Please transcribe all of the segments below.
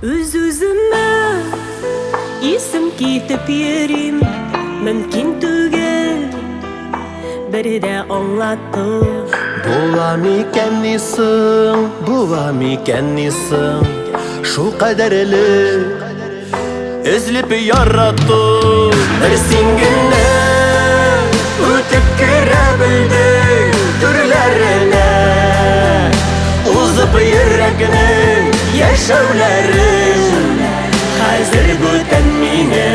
Үз-үземә исем китеп йөрим, мөмкин түгел бердә аңлату. Була микәннисың, була микәннисың, шул кадерле өзлеп ярату. Бер син генә үтеп керә белдең төрләренә, узып йөрәкнең яшәүләрен. Хәзер бүтән мине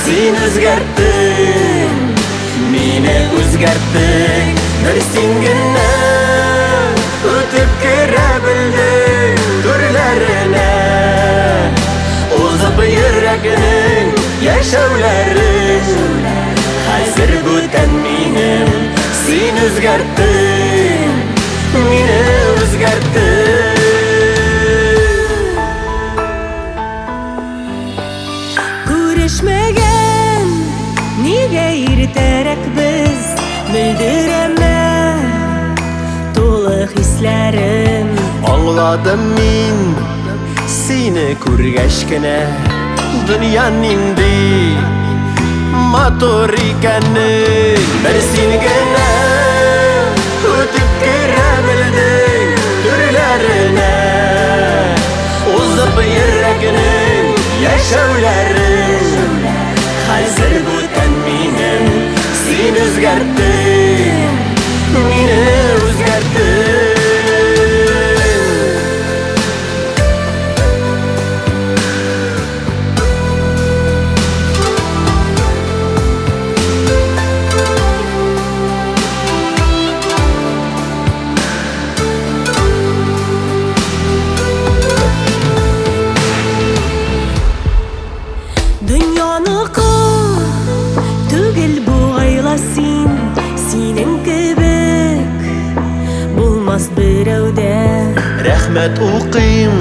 син үзгәрттең, мине үзгәрттең. Бер син генә үтеп керә белдең төрләренә, узып йөрәкнең яшәүләрен. Хәзер бүтән мине син үзгәрттең, мине үзгәрттең. Күрешмәгән нигә иртәрәк без, белдерәмә тулы хисләрем. Аңладым мин сине күргәч кенә, дөнья нинди матур икәнен. Бер син генә үтеп керә белдең төрләренә, узып йөрәкнең яшәүләрен. Хәзер бүтән минем син үзгәрттең, мине үзгәрттең. Дөньяныкы түгел бу гайла син, синең кебек булмас берәүдә. Рәхмәт укыйм,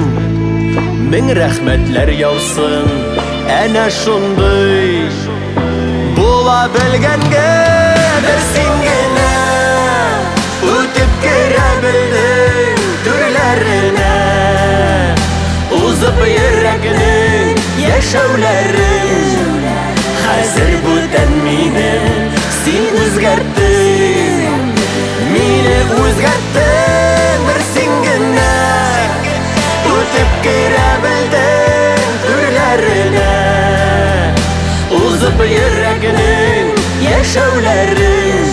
мең рәхмәтләр яусын, әнә шундый була белгәнгә. Бер син генә үтеп керә белдең төрләренә, узып йөрәкнең яшәүләрен. Хәзер бүтән мине син үзгәрттең, мине үзгәрттең. Бер син генә үтеп керә белдең төрләренә, узып йөрәкнең яшәүләрен.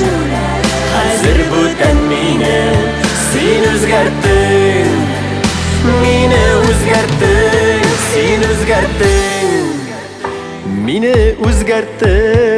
Хәзер бүтән мине син үзгәрттең, мине үзгәрттең, син үзгәрттең, мине үзгәрттең.